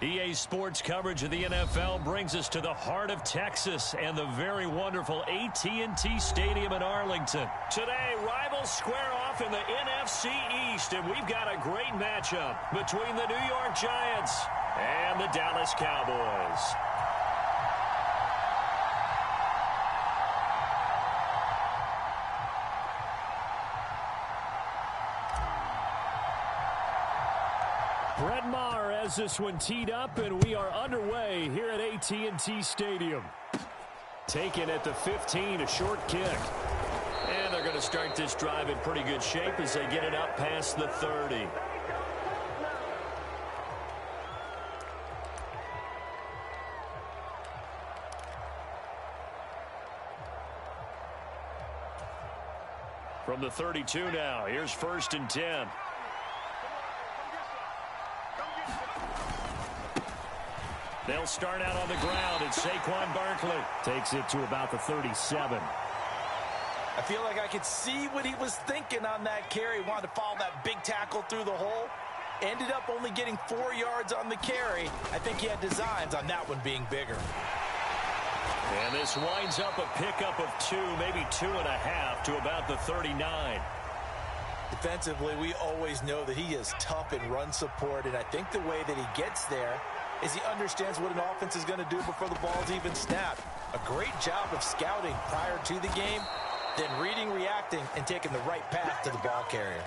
EA Sports coverage of the NFL brings us to the heart of Texas and the very wonderful AT&T Stadium in Arlington. Today, rivals square off in the NFC East, and we've got a great matchup between the New York Giants and the Dallas Cowboys. Brett Maher has this one teed up, and we are underway here at AT&T Stadium. Taken at the 15, a short kick. And they're going to start this drive in pretty good shape as they get it up past the 30. From the 32 now, here's 1st and 10. They'll start out on the ground, and Saquon Barkley takes it to about the 37. I feel like I could see what he was thinking on that carry. Wanted to follow that big tackle through the hole. Ended up only getting 4 yards on the carry. I think he had designs on that one being bigger. And this winds up a pickup of 2, maybe 2.5 to about the 39. Defensively, we always know that he is tough in run support, and I think the way that he gets there is he understands what an offense is going to do before the ball's even snapped. A great job of scouting prior to the game, then reading, reacting, and taking the right path to the ball carrier.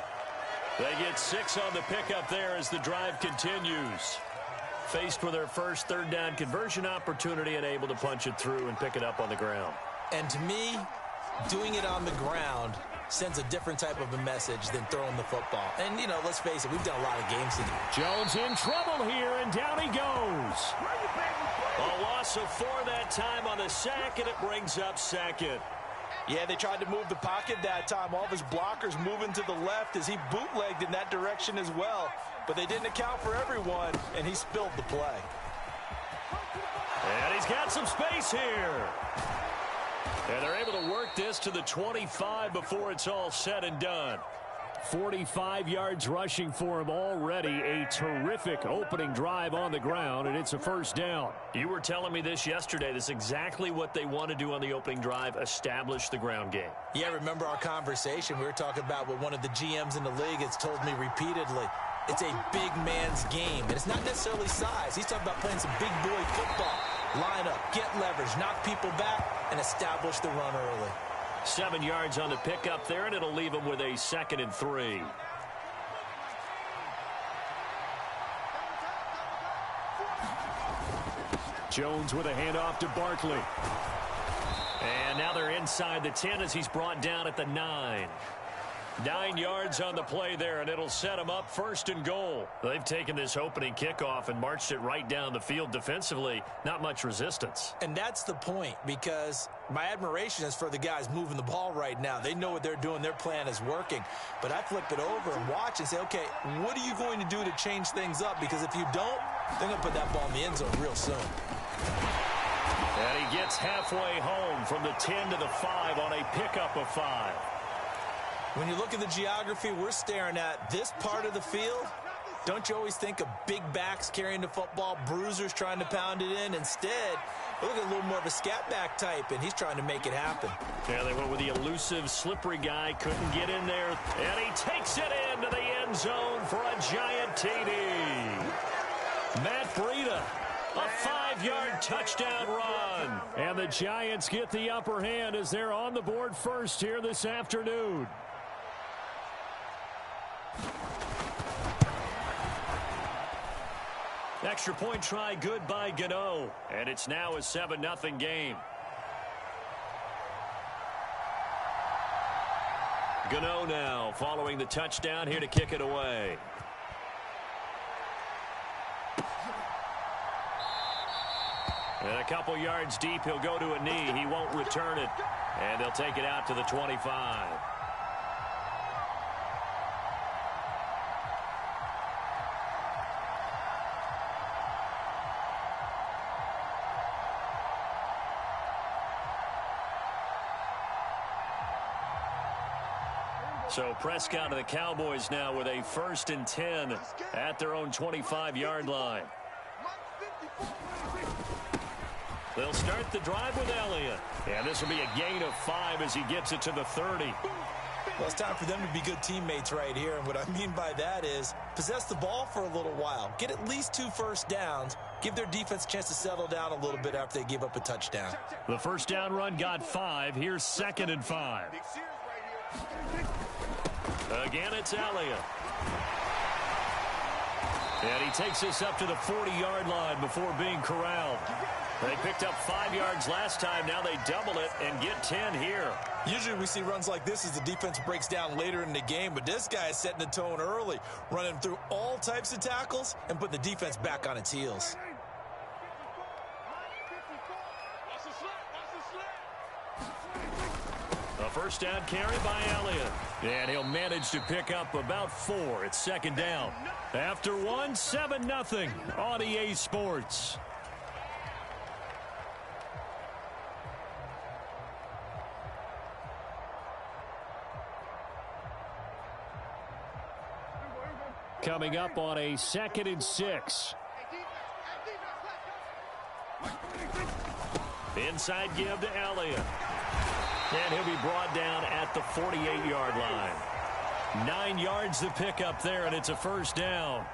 They get 6 on the pickup there as the drive continues. Faced with their first 3rd down conversion opportunity and able to punch it through and pick it up on the ground. And to me, doing it on the ground sends a different type of a message than throwing the football. And, you know, let's face it, we've done a lot of games today. Jones in trouble here, and down he goes. A loss of 4 that time on the sack, and it brings up 2nd. Yeah, they tried to move the pocket that time. All of his blockers moving to the left as he bootlegged in that direction as well. But they didn't account for everyone, and he spilled the play. And he's got some space here. And they're able to work this to the 25 before it's all said and done. 45 yards rushing for him already. A terrific opening drive on the ground, and it's a 1st down. You were telling me this yesterday. This is exactly what they want to do on the opening drive, establish the ground game. Yeah, remember our conversation. We were talking about what one of the GMs in the league has told me repeatedly. It's a big man's game, and it's not necessarily size. He's talking about playing some big boy football. Line up, get leverage, knock people back, and establish the run early. 7 yards on the pickup there, and it'll leave him with a 2nd and 3. Jones with a handoff to Barkley. And now they're inside the 10 as he's brought down at the 9. 9 yards on the play there, and it'll set them up 1st and goal. They've taken this opening kickoff and marched it right down the field defensively. Not much resistance. And that's the point, because my admiration is for the guys moving the ball right now. They know what they're doing. Their plan is working. But I flip it over and watch and say, okay, what are you going to do to change things up? Because if you don't, they're going to put that ball in the end zone real soon. And he gets halfway home from the 10 to the 5 on a pickup of 5. When you look at the geography we're staring at, this part of the field, don't you always think of big backs carrying the football, bruisers trying to pound it in? Instead, look at a little more of a scat back type, and he's trying to make it happen. Yeah, they went with the elusive, slippery guy, couldn't get in there, and he takes it into the end zone for a giant TD. Matt Breida, a 5-yard touchdown run. And the Giants get the upper hand as they're on the board first here this afternoon. Extra point try good by Gano. And it's now a 7-0 game. Gano now following the touchdown here to kick it away. And a couple yards deep, he'll go to a knee. He won't return it. And they'll take it out to the 25. So Prescott of the Cowboys now with a 1st and 10 at their own 25-yard line. They'll start the drive with Elliott. And this will be a gain of 5 as he gets it to the 30. Well, it's time for them to be good teammates right here. And what I mean by that is possess the ball for a little while. Get at least 2 first downs. Give their defense a chance to settle down a little bit after they give up a touchdown. The first down run got 5. Here's 2nd and 5. Again, it's Elliott. And he takes this up to the 40-yard line before being corralled. They picked up 5 yards last time. Now they double it and get 10 here. Usually we see runs like this as the defense breaks down later in the game, but this guy is setting the tone early, running through all types of tackles and putting the defense back on its heels. A first down carry by Elliott. And he'll manage to pick up about 4. It's 2nd down. After 1, 7-0 on EA Sports. Coming up on a 2nd and 6. Inside give to Elliott. And he'll be brought down at the 48-yard line. 9 yards to pick up there, and it's a first down.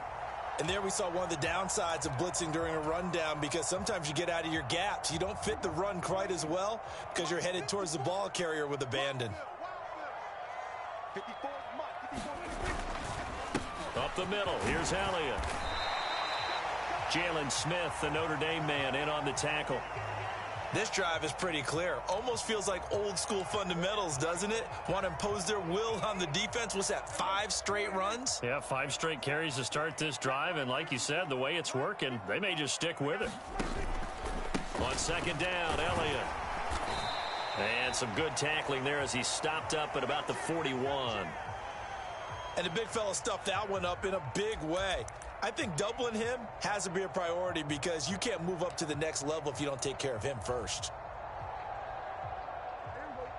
And there we saw one of the downsides of blitzing during a rundown, because sometimes you get out of your gaps. You don't fit the run quite as well because you're headed towards the ball carrier with abandon. Up the middle, here's Elliott. Jalen Smith, the Notre Dame man, in on the tackle. This drive is pretty clear. Almost feels like old school fundamentals, doesn't it? Want to impose their will on the defense. What's that, 5 straight runs? Yeah, 5 straight carries to start this drive, and like you said, the way it's working, they may just stick with it. On 2nd down, Elliott. And some good tackling there as he stopped up at about the 41. And the big fella stuffed that one up in a big way. I think doubling him has to be a priority because you can't move up to the next level if you don't take care of him first.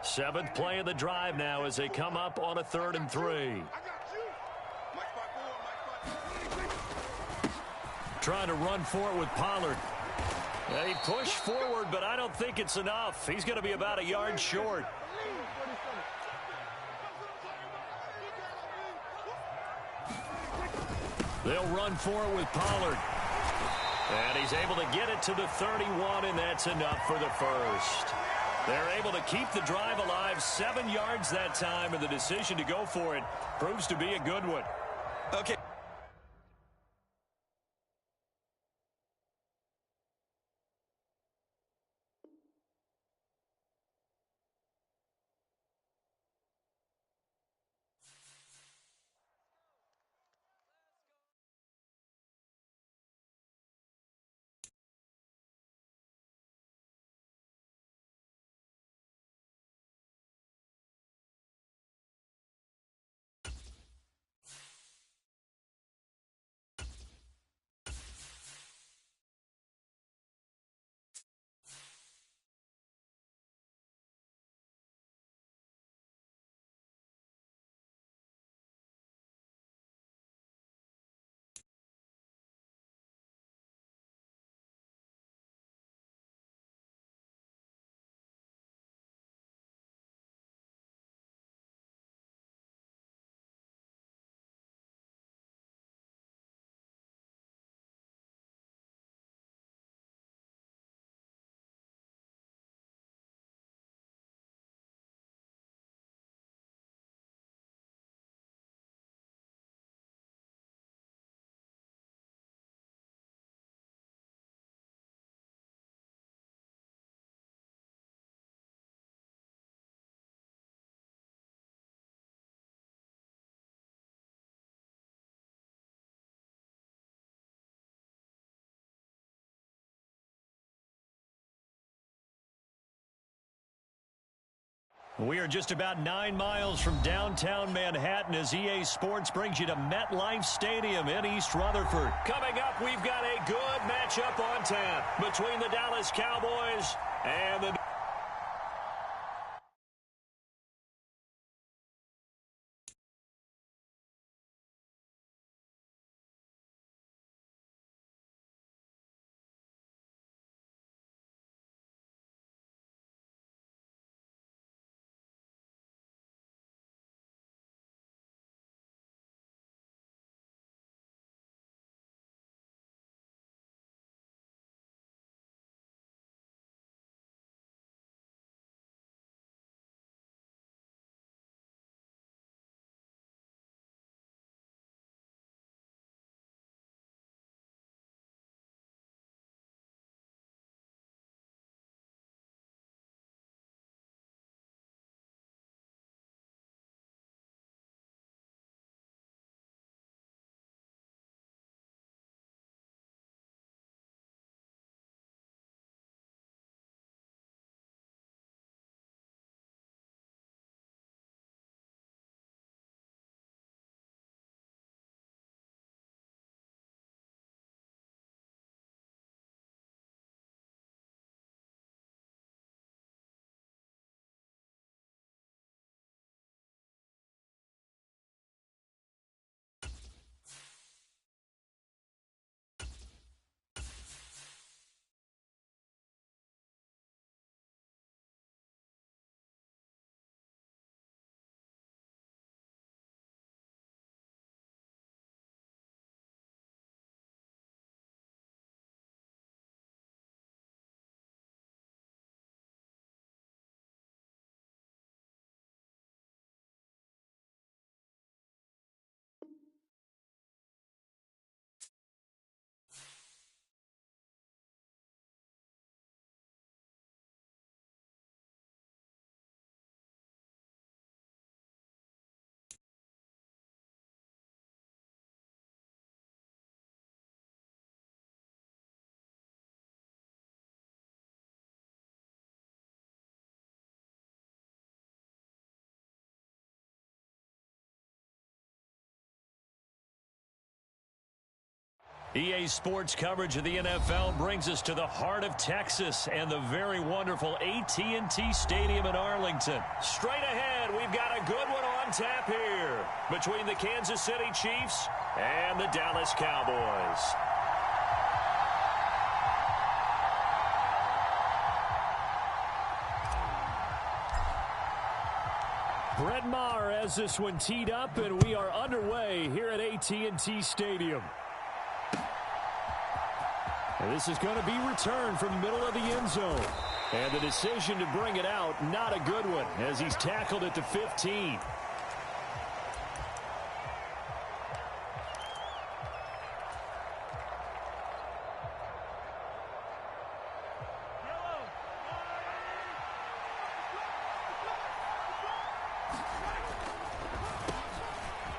7th play of the drive now as they come up on a 3rd and 3. Trying to run for it with Pollard. They push forward, but I don't think it's enough. He's going to be about a yard short. They'll run for it with Pollard. And he's able to get it to the 31, and that's enough for the first. They're able to keep the drive alive, 7 yards that time, and the decision to go for it proves to be a good one. Okay. We are just about 9 miles from downtown Manhattan as EA Sports brings you to MetLife Stadium in East Rutherford. Coming up, we've got a good matchup on tap between the Dallas Cowboys and the EA Sports coverage of the NFL brings us to the heart of Texas and the very wonderful AT&T Stadium in Arlington. Straight ahead, we've got a good one on tap here between the Kansas City Chiefs and the Dallas Cowboys. Brett Maher has this one teed up, and we are underway here at AT&T Stadium. And this is going to be returned from the middle of the end zone. And the decision to bring it out, not a good one, as he's tackled at the 15.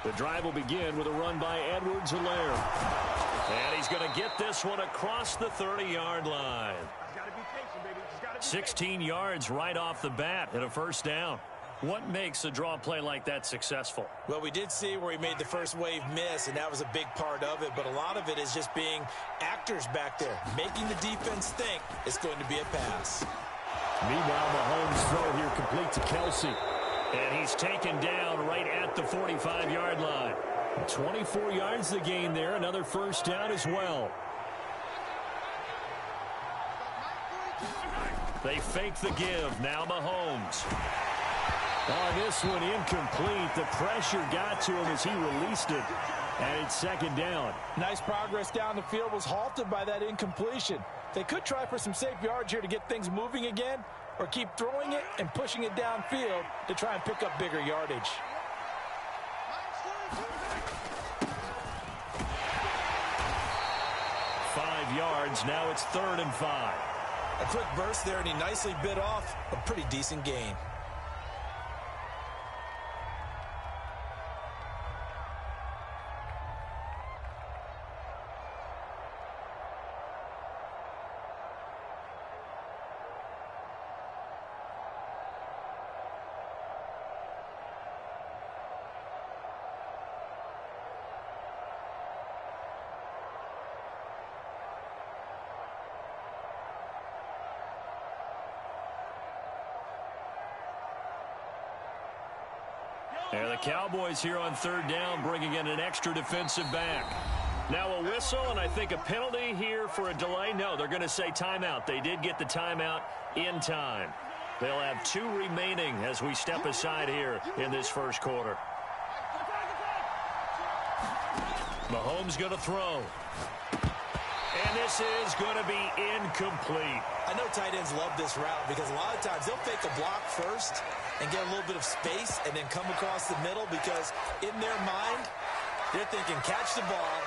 The drive will begin with a run by Edwards-Helaire. And he's going to get this one across the 30-yard line. 16 yards right off the bat and a first down. What makes a draw play like that successful? Well, we did see where he made the first wave miss, and that was a big part of it. But a lot of it is just being actors back there, making the defense think it's going to be a pass. Meanwhile, Mahomes' throw here complete to Kelsey. And he's taken down right at the 45-yard line. 24 yards the gain there. Another first down as well. They fake the give. Now Mahomes. On this one, incomplete. The pressure got to him as he released it. And it's second down. Nice progress down the field was halted by that incompletion. They could try for some safe yards here to get things moving again, or keep throwing it and pushing it downfield to try and pick up bigger yardage. Yards. Now it's 3rd and 5. A quick burst there, and he nicely bit off a pretty decent gain. And the Cowboys here on 3rd down, bringing in an extra defensive back. Now a whistle, and I think a penalty here for a delay. No, they're going to say timeout. They did get the timeout in time. They'll have 2 remaining as we step aside here in this first quarter. Mahomes going to throw. And this is going to be incomplete. I know tight ends love this route because a lot of times they'll fake a block first and get a little bit of space and then come across the middle, because in their mind, they're thinking catch the ball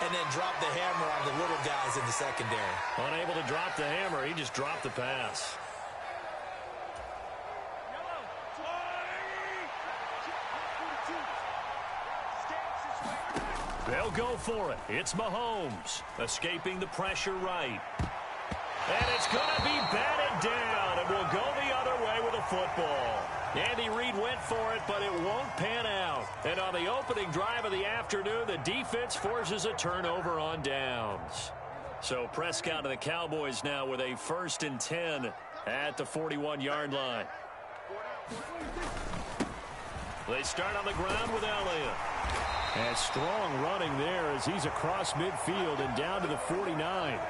and then drop the hammer on the little guys in the secondary. Unable to drop the hammer, he just dropped the pass. They'll go for it. It's Mahomes escaping the pressure right. And it's going to be batted down, and we'll go the other way with a football. Andy Reid went for it, but it won't pan out. And on the opening drive of the afternoon, the defense forces a turnover on downs. So Prescott and the Cowboys now with a 1st and 10 at the 41-yard line. They start on the ground with Elliott. And strong running there as he's across midfield and down to the 49.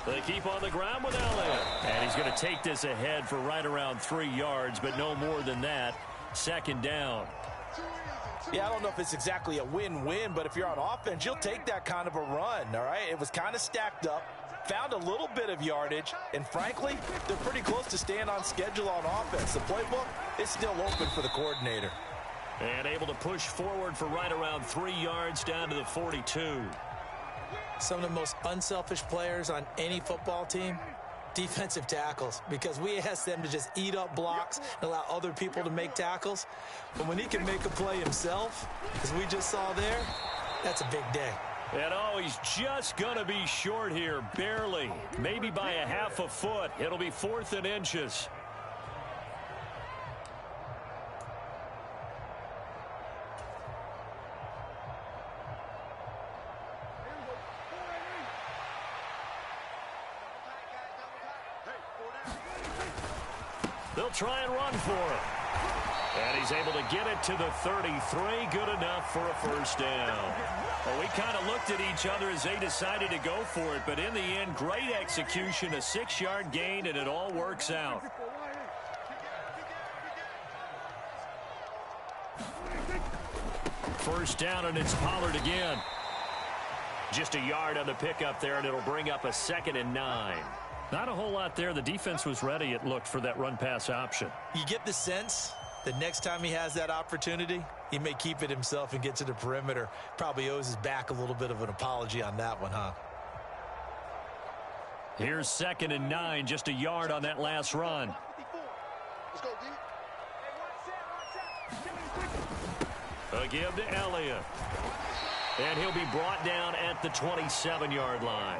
They keep on the ground with Elliott. And he's going to take this ahead for right around 3 yards, but no more than that. 2nd down. Yeah, I don't know if it's exactly a win-win, but if you're on offense, you'll take that kind of a run, all right? It was kind of stacked up, found a little bit of yardage, and frankly, they're pretty close to staying on schedule on offense. The playbook is still open for the coordinator. And able to push forward for right around 3 yards down to the 42. Some of the most unselfish players on any football team, defensive tackles, because we ask them to just eat up blocks and allow other people to make tackles. But when he can make a play himself, as we just saw there, that's a big day. And oh, he's just going to be short here, barely, maybe by a half a foot. It'll be 4th and inches. They'll try and run for him. And he's able to get it to the 33. Good enough for a first down. Well, we kind of looked at each other as they decided to go for it. But in the end, great execution, a 6-yard gain, and it all works out. First down, and it's Pollard again. Just a yard on the pickup there, and it'll bring up a 2nd and 9. Not a whole lot there. The defense was ready, it looked, for that run-pass option. You get the sense that next time he has that opportunity, he may keep it himself and get to the perimeter. Probably owes his back a little bit of an apology on that one, huh? Here's 2nd and 9, just a yard on that last run. A give to Elliott. And he'll be brought down at the 27-yard line.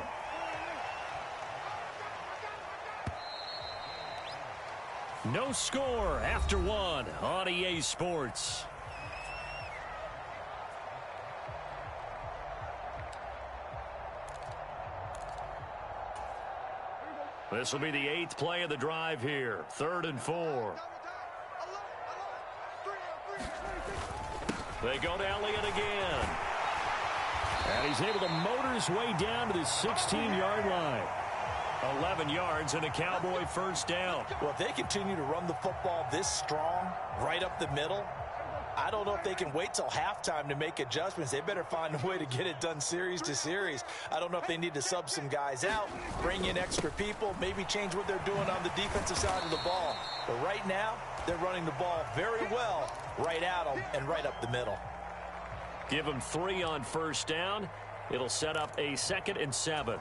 No score after 1 on EA Sports. This will be the 8th play of the drive here. 3rd and 4. They go to Elliott again. And he's able to motor his way down to the 16-yard line. 11 yards and a Cowboy first down. Well, if they continue to run the football this strong, right up the middle, I don't know if they can wait till halftime to make adjustments. They better find a way to get it done series to series. I don't know if they need to sub some guys out, bring in extra people, maybe change what they're doing on the defensive side of the ball. But right now, they're running the ball very well right at them and right up the middle. Give them 3 on first down. It'll set up a 2nd and 7.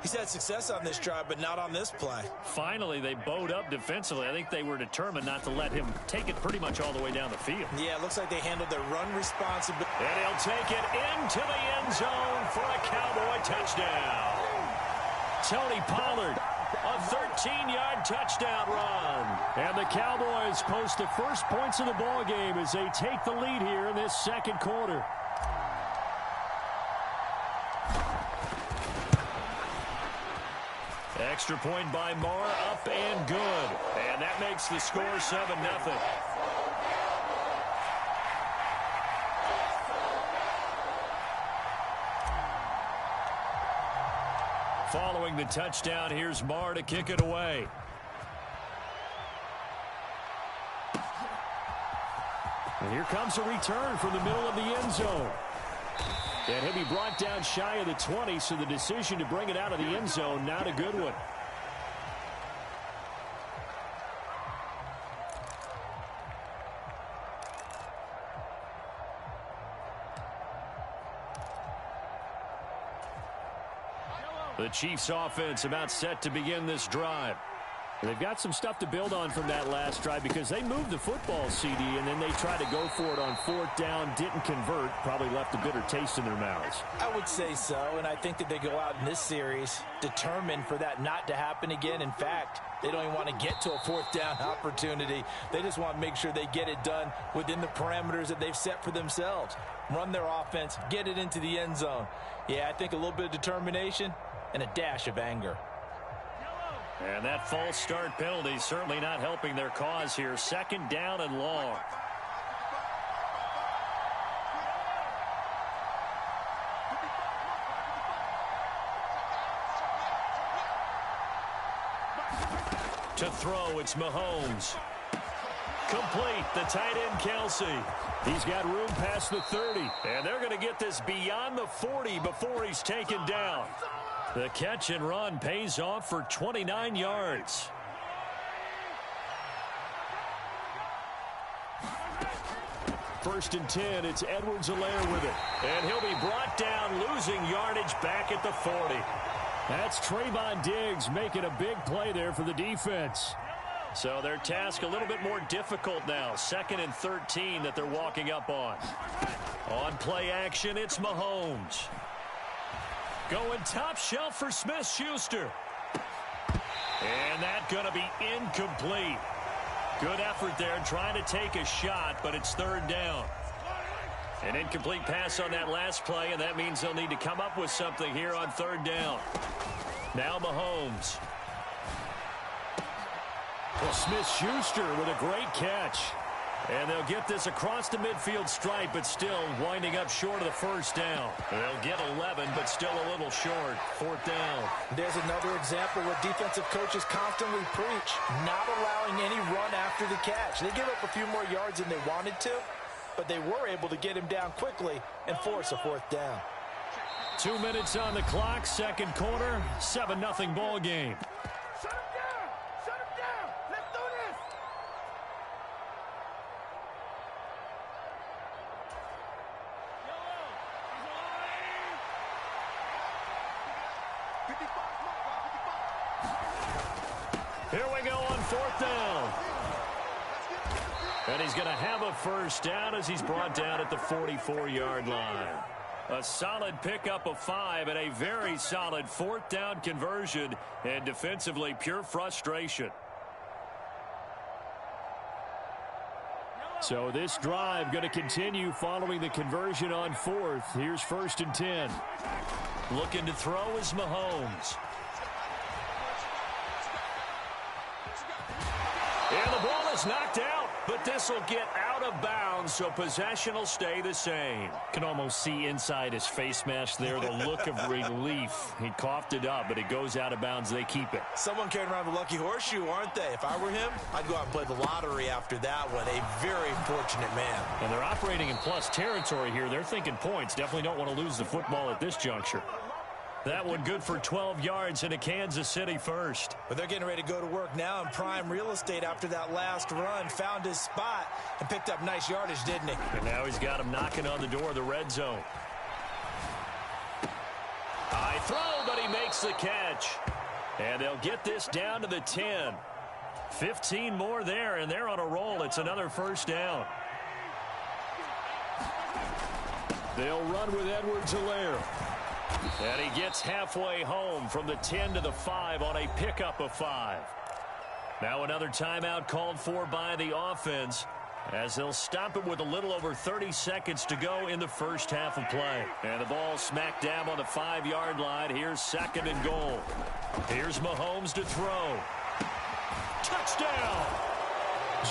He's had success on this drive, but not on this play. Finally, they bowed up defensively. I think they were determined not to let him take it pretty much all the way down the field. Yeah, it looks like they handled their run responsibility. And he'll take it into the end zone for a Cowboy touchdown. Tony Pollard, a 13-yard touchdown run. And the Cowboys post the first points of the ball game as they take the lead here in this second quarter. Extra point by Marr, up and good. And that makes the score 7-0. Following the touchdown, here's Marr to kick it away. And here comes a return from the middle of the end zone. And he'll be brought down shy of the 20, so the decision to bring it out of the end zone, not a good one. The Chiefs offense about set to begin this drive. They've got some stuff to build on from that last drive because they moved the football, CD, and then they tried to go for it on 4th down, didn't convert, probably left a bitter taste in their mouths. I would say so, and I think that they go out in this series determined for that not to happen again. In fact, they don't even want to get to a 4th down opportunity. They just want to make sure they get it done within the parameters that they've set for themselves. Run their offense, get it into the end zone. Yeah, I think a little bit of determination and a dash of anger. And that false start penalty certainly not helping their cause here. 2nd down and long. To throw, it's Mahomes. Complete, the tight end Kelsey. He's got room past the 30. And they're going to get this beyond the 40 before he's taken down. The catch and run pays off for 29 yards. First and 10, it's Edwards-Helaire with it. And he'll be brought down, losing yardage back at the 40. That's Trayvon Diggs making a big play there for the defense. So their task a little bit more difficult now. 2nd and 13 that they're walking up on. On play action, it's Mahomes. Going top shelf for Smith-Schuster. And that's going to be incomplete. Good effort there trying to take a shot, but it's 3rd down. An incomplete pass on that last play, and that means they'll need to come up with something here on 3rd down. Now Mahomes. Well, Smith-Schuster with a great catch. And they'll get this across the midfield stripe, but still winding up short of the first down. They'll get 11, but still a little short. Fourth down. There's another example where defensive coaches constantly preach, not allowing any run after the catch. They give up a few more yards than they wanted to, but they were able to get him down quickly and force a fourth down. 2 minutes on the clock, second quarter, 7-0 ball game. Shut him down! Shut him down! Let's do this! Here we go on fourth down. And he's going to have a first down as he's brought down at the 44-yard line. A solid pickup of 5 and a very solid fourth down conversion, and defensively pure frustration. So this drive going to continue following the conversion on fourth. Here's 1st and 10. Looking to throw is Mahomes. And the ball is knocked out, but this will get out of bounds, so possession will stay the same. Can almost see inside his face mask there, the look of relief. He coughed it up, but it goes out of bounds. They keep it. Someone carrying around the lucky horseshoe, aren't they? If I were him, I'd go out and play the lottery after that one. A very fortunate man. And they're operating in plus territory here. They're thinking points. Definitely don't want to lose the football at this juncture. That one good for 12 yards and a Kansas City first. But they're getting ready to go to work now in prime real estate after that last run. Found his spot and picked up nice yardage, didn't he? And now he's got him knocking on the door of the red zone. High throw, but he makes the catch. And they'll get this down to the 10. 15 more there, and they're on a roll. It's another first down. They'll run with Edwards-Helaire. And he gets halfway home from the 10 to the 5 on a pickup of 5. Now another timeout called for by the offense as they'll stop it with a little over 30 seconds to go in the first half of play. And the ball smack dab on the 5-yard line. Here's 2nd and goal. Here's Mahomes to throw. Touchdown!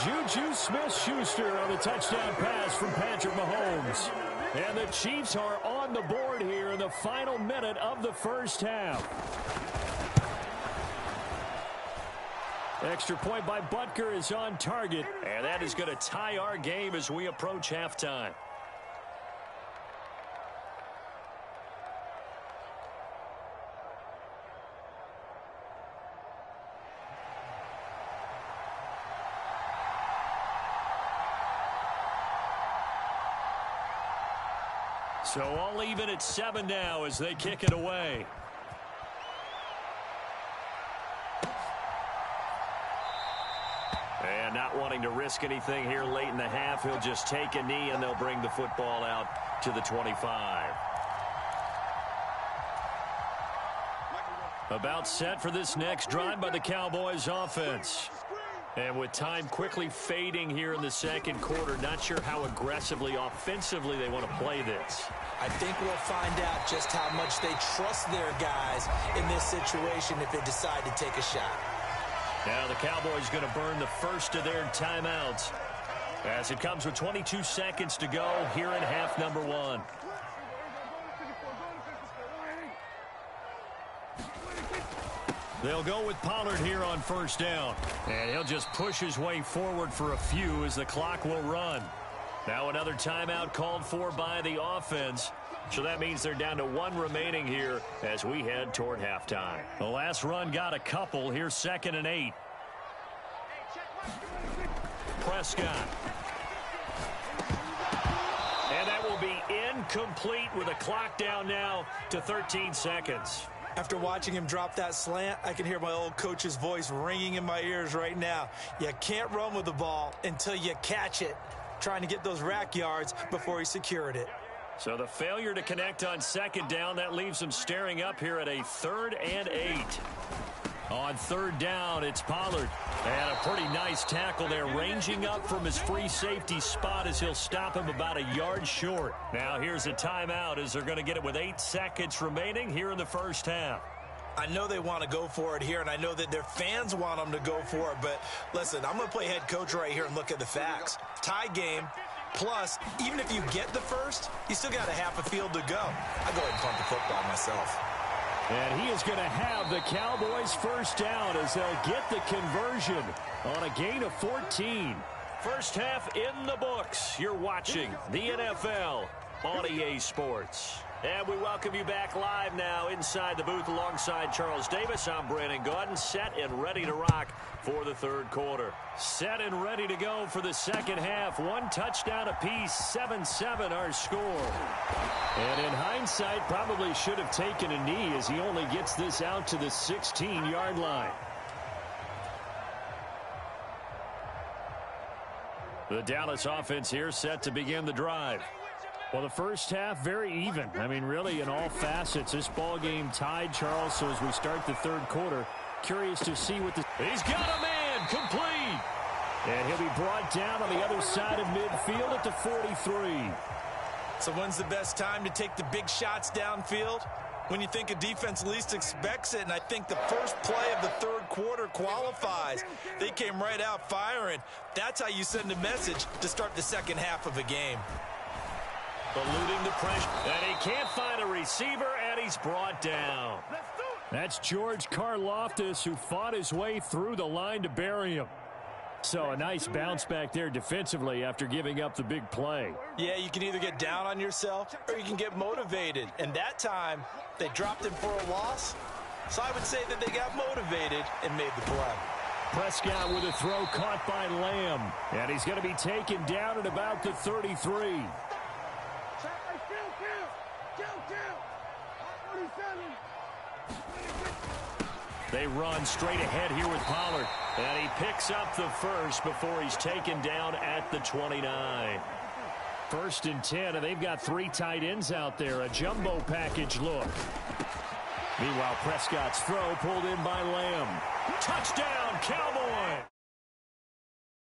Juju Smith-Schuster on the touchdown pass from Patrick Mahomes. And the Chiefs are on the board here in the final minute of the first half. Extra point by Butker is on target. And that is going to tie our game as we approach halftime. So all even at 7 now as they kick it away. And not wanting to risk anything here late in the half, he'll just take a knee and they'll bring the football out to the 25. About set for this next drive by the Cowboys offense. And with time quickly fading here in the second quarter, not sure how aggressively, offensively they want to play this. I think we'll find out just how much they trust their guys in this situation if they decide to take a shot. Now the Cowboys going to burn the first of their timeouts as it comes with 22 seconds to go here in half number 1. They'll go with Pollard here on first down. And he'll just push his way forward for a few as the clock will run. Now another timeout called for by the offense. So that means they're down to 1 remaining here as we head toward halftime. The last run got a couple. Here's 2nd and 8. Prescott. And that will be incomplete with a clock down now to 13 seconds. After watching him drop that slant, I can hear my old coach's voice ringing in my ears right now. You can't run with the ball until you catch it. Trying to get those rack yards before he secured it. So the failure to connect on 2nd down, that leaves him staring up here at a 3rd and 8. On 3rd down, it's Pollard. And a pretty nice tackle there, ranging up from his free safety spot as he'll stop him about a yard short. Now here's a timeout as they're going to get it with 8 seconds remaining here in the first half. I know they want to go for it here, and I know that their fans want them to go for it, but listen, I'm going to play head coach right here and look at the facts. Tie game, plus, even if you get the first, you still got a half a field to go. I go ahead and punt the football myself. And he is going to have the Cowboys first down as they'll get the conversion on a gain of 14. First half in the books. You're watching the NFL on EA Sports. And we welcome you back live now inside the booth alongside Charles Davis. I'm Brandon Gaudin, set and ready to rock for the third quarter. Set and ready to go for the second half. One touchdown apiece, 7-7 our score. And in hindsight, probably should have taken a knee as he only gets this out to the 16-yard line. The Dallas offense here set to begin the drive. Well, the first half, very even. I mean, really, in all facets, this ball game tied, Charles. So as we start the third quarter, curious to see what the... He's got a man, complete. And he'll be brought down on the other side of midfield at the 43. So when's the best time to take the big shots downfield? When you think a defense least expects it, and I think the first play of the third quarter qualifies. They came right out firing. That's how you send a message to start the second half of a game. Eluding the pressure, and he can't find a receiver, and he's brought down. That's George Karloftis, who fought his way through the line to bury him. So a nice bounce back there defensively after giving up the big play. Yeah, you can either get down on yourself or you can get motivated. And that time, they dropped him for a loss. So I would say that they got motivated and made the play. Prescott with a throw caught by Lamb. And he's going to be taken down at about the 33. They run straight ahead here with Pollard. And he picks up the first before he's taken down at the 29. First and 10, and they've got three tight ends out there. A jumbo package look. Meanwhile, Prescott's throw pulled in by Lamb. Touchdown, Cowboys!